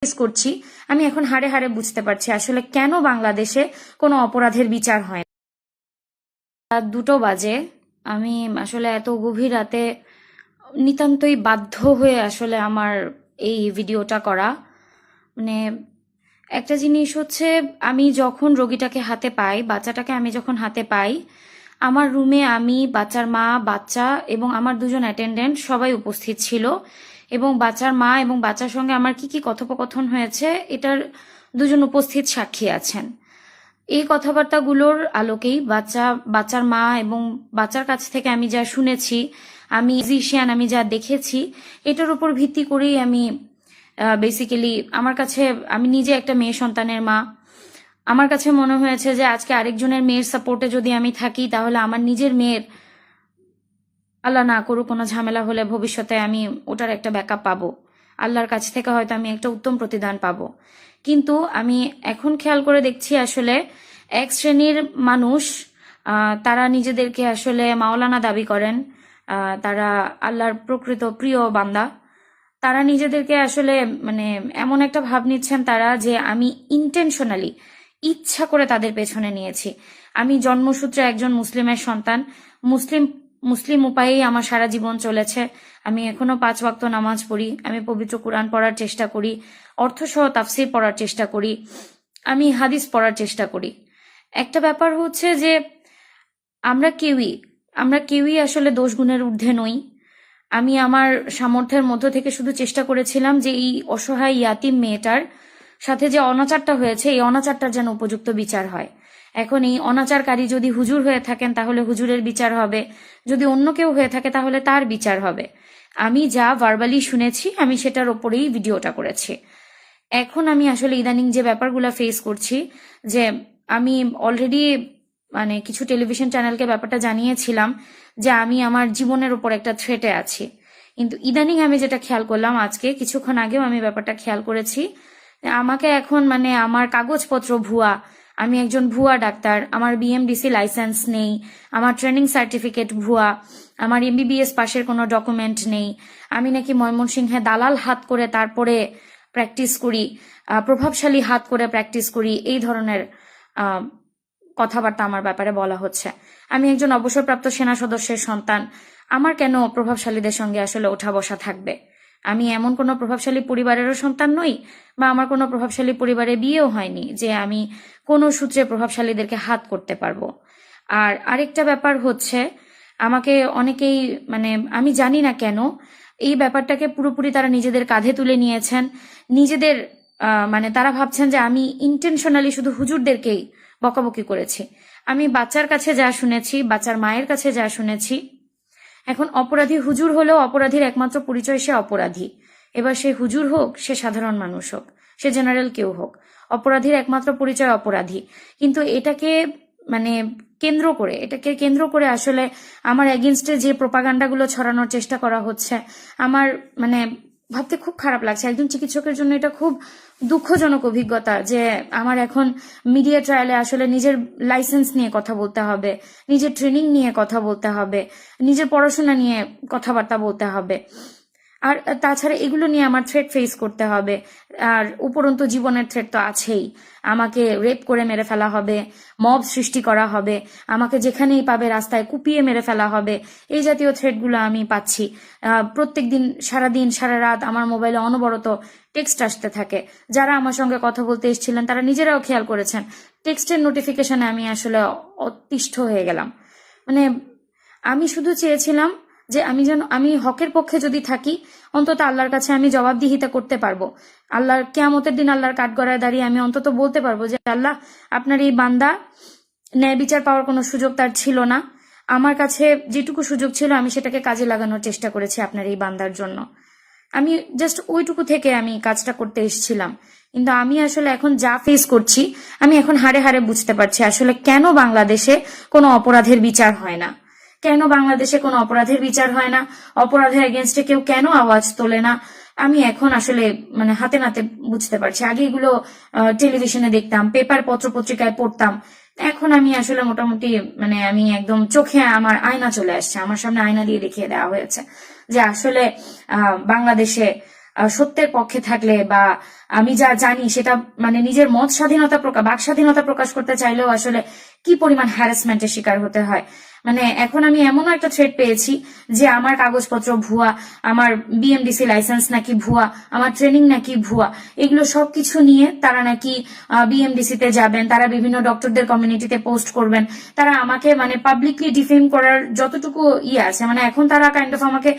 Face করছি, আমি এখন হাড়ে হাড়ে বুঝতে পারছি আসলে কেন বাংলাদেশে কোনো অপরাধের বিচার হয় না। রাত 2টো বাজে। আমি আসলে এত গভীর রাতে নিতান্তই বাধ্য হয়ে আসলে আমার এই ভিডিওটা করা। মানে একটা জিনিস হচ্ছে, আমি যখন রোগীটাকে হাতে পাই, বাচ্চাটাকে আমি যখন হাতে পাই, আমার রুমে আমি, বাচ্চার মা, বাচ্চা এবং আমার 2জন অ্যাটেন্ডেন্ট সবাই উপস্থিত ছিল। এবং বাচ্চার মা এবং বাচ্চার সঙ্গে আমার কি কি কথোপকথন হয়েছে এটার 2জন উপস্থিত সাক্ষী আছেন। এই কথাবার্তাগুলোর আলোকেই বাচ্চার মা এবং বাচ্চার কাছ থেকে আমি যা শুনেছি, আমি ফিজিশিয়ান, আমি যা দেখেছি, এটার উপর ভিত্তি করেই আমি বেসিক্যালি আমার কাছে, আমি নিজে একটা মেয়ে সন্তানের মা, আমার কাছে মনে হয়েছে যে আজকে আরেকজনের মেয়ের সাপোর্টে যদি আমি থাকি, তাহলে আমার নিজের মেয়ের, আল্লাহ না করুক, কোনো ঝামেলা হলে ভবিষ্যতে আমি ওটার একটা ব্যাকআপ পাবো, আল্লাহর কাছ থেকে হয়তো আমি একটা উত্তম প্রতিদান পাবো। কিন্তু আমি এখন খেয়াল করে দেখছি আসলে এক শ্রেণীর মানুষ, তারা নিজেদেরকে আসলে মাওলানা দাবি করেন, তারা আল্লাহর প্রকৃত প্রিয় বান্দা, তারা নিজেদেরকে আসলে মানে এমন একটা ভাব নিচ্ছেন তারা, যে আমি ইন্টেনশনালি, ইচ্ছা করে তাদের পেছনে নিয়েছি। আমি জন্মসূত্রে একজন মুসলিমের সন্তান, মুসলিম উপায়েই আমার সারা জীবন চলেছে। আমি এখনো 5 ওয়াক্ত নামাজ পড়ি, আমি পবিত্র কোরআন পড়ার চেষ্টা করি, অর্থসহ তাফসীর পড়ার চেষ্টা করি, আমি হাদিস পড়ার চেষ্টা করি। একটা ব্যাপার হচ্ছে যে আমরা কেউই আসলে দোষ গুণের ঊর্ধ্বে নই। আমি আমার সামর্থ্যের মধ্য থেকে শুধু চেষ্টা করেছিলাম যে এই অসহায় ইয়াতিম মেয়েটার সাথে যে অনাচারটা হয়েছে, এই অনাচারটার যেন উপযুক্ত বিচার হয়। এখন এই অনাচারকারী যদি হুজুর হয়ে থাকেন, তাহলে হুজুরের বিচার হবে, যদি অন্য কেউ হয়ে থাকে তাহলে তার বিচার হবে। আমি যা ভার্বালি শুনেছি, আমি সেটার ওপরেই ভিডিওটা করেছি। এখন আমি আসলে ইদানিং যে ব্যাপারগুলো ফেস করছি, যে আমি অলরেডি মানে কিছু টেলিভিশন চ্যানেলকে ব্যাপারটা জানিয়েছিলাম যে আমি আমার জীবনের উপর একটা থ্রেটে আছি। কিন্তু ইদানিং আমি যেটা খেয়াল করলাম, আজকে কিছুক্ষণ আগেও আমি ব্যাপারটা খেয়াল করেছি, আমাকে এখন মানে আমার কাগজপত্র ভুয়া, আমি একজন ভুয়া ডাক্তার, আমার বিএমডিসি লাইসেন্স নেই, আমার ট্রেনিং সার্টিফিকেট ভুয়া, আমার এমবিবিএস পাশের কোনো ডকুমেন্ট নেই, আমি নাকি ময়মনসিংহে দালাল হাত করে তারপরে প্র্যাকটিস করি, প্রভাবশালী হাত করে প্র্যাকটিস করি, এই ধরনের কথাবার্তা আমার ব্যাপারে বলা হচ্ছে। আমি একজন অবসরপ্রাপ্ত সেনা সদস্যের সন্তান, আমার কেন প্রভাবশালীদের সঙ্গে আসলে ওঠা বসা থাকবে? আমি এমন কোনো প্রভাবশালী পরিবারেরও সন্তান নই, বা আমার কোনো প্রভাবশালী পরিবারে বিয়েও হয়নি যে আমি কোনো সূত্রে প্রভাবশালীদেরকে হাত করতে পারবো। আর আরেকটা ব্যাপার হচ্ছে, আমাকে অনেকেই মানে আমি জানি না কেন এই ব্যাপারটাকে পুরোপুরি তারা নিজেদের কাঁধে তুলে নিয়েছেন, নিজেদের মানে তারা ভাবছেন যে আমি ইন্টেনশনালি শুধু হুজুরদেরকেই বকাবকি করেছি। আমি বাচ্চার কাছে যা শুনেছি, বাচ্চার মায়ের কাছে যা শুনেছি, এখন অপরাধী হুজুর হলেও অপরাধীর একমাত্র পরিচয় সে অপরাধী। এবার সে হুজুর হোক, সে সাধারণ মানুষ হোক, সে জেনারেল কেউ হোক, অপরাধীর একমাত্র পরিচয় অপরাধী। কিন্তু এটাকে কেন্দ্র করে আসলে আমার এগেনস্টে যে প্রোপাগান্ডাগুলো ছড়ানোর চেষ্টা করা হচ্ছে, আমার মানে ভাবতে খুব খারাপ লাগছে। একজন চিকিৎসকের জন্য এটা খুব দুঃখজনক অভিজ্ঞতা যে আমার এখন মিডিয়া ট্রায়ালে আসলে নিজের লাইসেন্স নিয়ে কথা বলতে হবে, নিজের ট্রেনিং নিয়ে কথা বলতে হবে, নিজের পড়াশোনা নিয়ে কথাবার্তা বলতে হবে, আর তাছাড়া এগুলো নিয়ে আমার থ্রেট ফেস করতে হবে। আর উপরন্তু জীবনের থ্রেট তো আছেই, আমাকে রেপ করে মেরে ফেলা হবে, মব সৃষ্টি করা হবে, আমাকে যেখানেই পাবে রাস্তায় কুপিয়ে মেরে ফেলা হবে, এই জাতীয় থ্রেটগুলো আমি পাচ্ছি। প্রত্যেকদিন সারাদিন সারা রাত আমার মোবাইলে অনবরত টেক্সট আসতে থাকে। যারা আমার সঙ্গে কথা বলতে এসেছিলেন তারা নিজেরাও খেয়াল করেছেন, টেক্সটের নোটিফিকেশনে আমি আসলে অতিষ্ঠ হয়ে গেলাম। মানে আমি শুধু চেয়েছিলাম যে আমি হকের পক্ষে যদি থাকি, অন্তত আল্লাহর কাছে আমি জবাবদিহিতা করতে পারবো। আল্লাহর কিয়ামতের দিন আল্লাহর কাঠগড়ায় দাঁড়িয়ে আমি অন্তত বলতে পারবো যে আল্লাহ, আপনার এই বান্দা ন্যায় বিচার পাওয়ার কোনো সুযোগ তার ছিল না, আমার কাছে যেটুকু সুযোগ ছিল আমি সেটাকে কাজে লাগানোর চেষ্টা করেছি আপনার এই বান্দার জন্য। আমি জাস্ট ওইটুকু থেকে আমি কাজটা করতে এসেছিলাম। কিন্তু আমি আসলে এখন যা ফেস করছি, আমি এখন হাড়ে হাড়ে বুঝতে পারছি আসলে কেন বাংলাদেশে কোনো অপরাধের বিচার হয় না, কেন বাংলাদেশে কোনো অপরাধের বিচার হয় না, অপরাধের এগেনস্টে কেউ কেন আওয়াজ তোলে না। আমি এখন আসলে মানে হাতে নাতে বুঝতে পারছি। আগে এগুলো টেলিভিশনে দেখতাম, পেপার পত্র পত্রিকায় পড়তাম, এখন আমি আসলে মোটামুটি মানে আমি একদম চোখে আমার আয়না চলে আসছে, আমার সামনে আয়না দিয়ে দেখিয়ে দেওয়া হয়েছে যে আসলে বাংলাদেশে সত্যের পক্ষে থাকলে বা আমি যা জানি সেটা মানে নিজের মত স্বাধীনতা বাক স্বাধীনতা প্রকাশ করতে চাইলেও আসলে কি পরিমাণ হ্যারাসমেন্টের শিকার হতে হয়। মানে এখন আমি এমনও একটা থ্রেট পেয়েছি যে আমার কাগজপত্র ভুয়া, আমার বিএমডিসি লাইসেন্স নাকি ভুয়া, আমার ট্রেনিং নাকি ভুয়া, এগুলো সবকিছু নিয়ে তারা নাকি বিএমডিসি তে যাবেন, তারা বিভিন্ন ডক্টরদের কমিউনিটিতে পোস্ট করবেন, তারা আমাকে মানে পাবলিকলি ডিফেম করার যতটুকু আছে, মানে এখন তারা কাইন্ড অফ আমাকে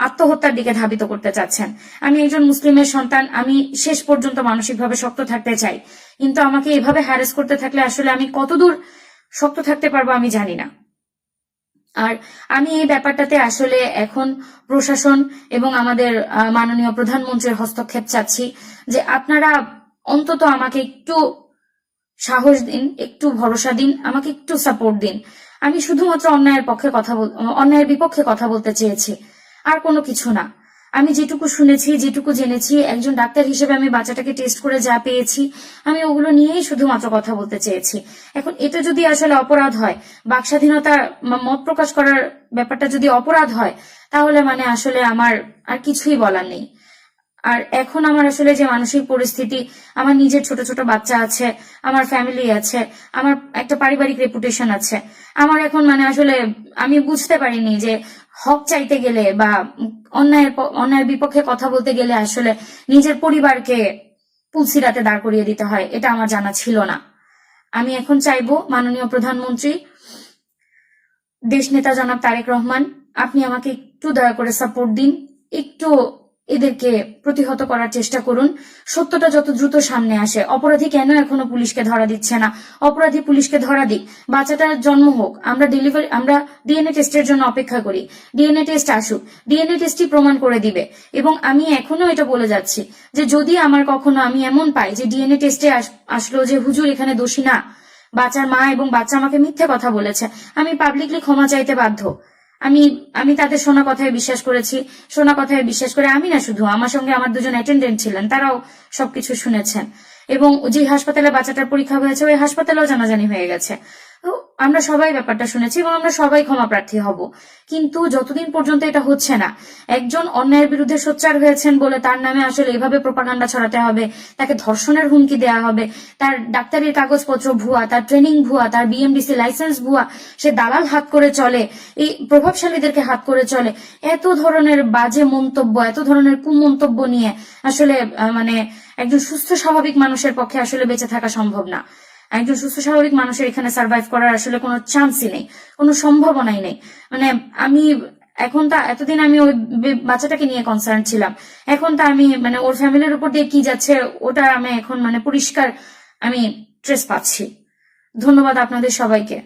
আত্মহত্যার দিকে ধাবিত করতে চাচ্ছেন। আমি একজন মুসলিমের সন্তান, আমি শেষ পর্যন্ত মানসিকভাবে শক্ত থাকতে চাই, কিন্তু আমাকে এভাবে হ্যারাস করতে থাকলে আসলে আমি কতদূর শক্ত থাকতে পারবো আমি জানি না। আর আমি এই ব্যাপারটাতে আসলে এখন প্রশাসন এবং আমাদের মাননীয় প্রধানমন্ত্রীর হস্তক্ষেপ চাচ্ছি, যে আপনারা অন্তত আমাকে একটু সাহস দিন, একটু ভরসা দিন, আমাকে একটু সাপোর্ট দিন। আমি শুধুমাত্র অন্যায়ের বিপক্ষে কথা বলতে চেয়েছি, আর কোনো কিছু না। আমি যেটুকু শুনেছি, যেটুকু জেনেছি, একজন ডাক্তার হিসেবে আমি বাচ্চাটাকে টেস্ট করে যা পেয়েছি, আমি ওগুলো নিয়েই শুধুমাত্র কথা বলতে চেয়েছি। এখন এটা যদি আসলে অপরাধ হয়, বাক স্বাধীনতা মত প্রকাশ করার ব্যাপারটা যদি অপরাধ হয়, তাহলে মানে আসলে আমার আর কিছুই বলার নেই। আর এখন আমার আসলে যে মানসিক পরিস্থিতি, আমার নিজের ছোট ছোট বাচ্চা আছে, আমার ফ্যামিলি আছে, আমার একটা পারিবারিক রেপুটেশন আছে, আমার এখন মানে আসলে আমি বুঝতে পারিনি যে হক চাইতে গেলে বা অন্যায়ের বিপক্ষে কথা বলতে গেলে আসলে নিজের পরিবারকে পুলসিরাতে দাঁড় করিয়ে দিতে হয়, এটা আমার জানা ছিল না। আমি এখন চাইবো মাননীয় প্রধানমন্ত্রী, দেশ নেতা জনাব তারেক রহমান, আপনি আমাকে একটু দয়া করে সাপোর্ট দিন, একটু এদেরকে প্রতিহত করার চেষ্টা করুন। সত্যটা যত দ্রুত সামনে আসে। অপরাধী কেন এখনো পুলিশকে ধরা দিচ্ছে না? অপরাধী পুলিশকে ধরা দিক, বাচ্চাটার জন্ম হোক, আমরা ডিএনএ টেস্টের জন্য অপেক্ষা করি, ডিএনএ টেস্ট আসুক, ডিএনএ টেস্টই প্রমাণ করে দিবে। এবং আমি এখনো এটা বলে যাচ্ছি যে যদি আমার কখনো আমি এমন পাই যে ডিএনএ টেস্টে আসলো যে হুজুর এখানে দোষী না, বাচ্চার মা এবং বাচ্চা আমাকে মিথ্যে কথা বলেছে, আমি পাবলিকলি ক্ষমা চাইতে বাধ্য। আমি আমি তাদের শোনা কথায় বিশ্বাস করেছি, শোনা কথায় বিশ্বাস করে আমি না, শুধু আমার সঙ্গে আমার দুজন অ্যাটেন্ডেন্ট ছিলেন, তারাও সবকিছু শুনেছেন। এবং যে হাসপাতালে বাচ্চাটার পরীক্ষা হয়েছে ওই হাসপাতালেও জানাজানি হয়ে গেছে। তো আমরা সবাই ব্যাপারটা শুনেছি এবং আমরা সবাই ক্ষমা প্রার্থী হব। কিন্তু যতদিন পর্যন্ত এটা হচ্ছে না, একজন অন্যায়ের বিরুদ্ধে সোচ্চার হয়েছেন বলে তার নামে আসলে এভাবে প্রোপাগান্ডা ছড়াতে হবে, তাকে ধর্ষণের হুমকি দেওয়া হবে, তার ডাক্তারির কাগজপত্র ভুয়া, তার ট্রেনিং ভুয়া, তার বিএমডিসি লাইসেন্স ভুয়া, সে দালাল হাত করে চলে, এই প্রভাবশালীদেরকে হাত করে চলে, এত ধরনের বাজে মন্তব্য, এত ধরনের কুমন্তব্য নিয়ে আসলে মানে একজন সুস্থ স্বাভাবিক মানুষের পক্ষে আসলে বেঁচে থাকা সম্ভব না। একজন সুস্থ স্বাভাবিক মানুষের এখানে সার্ভাইভ করার আসলে কোনো চান্সই নেই, কোনো সম্ভাবনাই নেই। মানে আমি এখন তা, এতদিন আমি ওই বাচ্চাটাকে নিয়ে কনসার্ন ছিলাম, এখন তা আমি মানে ওর ফ্যামিলির উপর দিয়ে কি যাচ্ছে ওটা আমি এখন মানে পরিষ্কার আমি ট্রেস পাচ্ছি। ধন্যবাদ আপনাদের সবাইকে।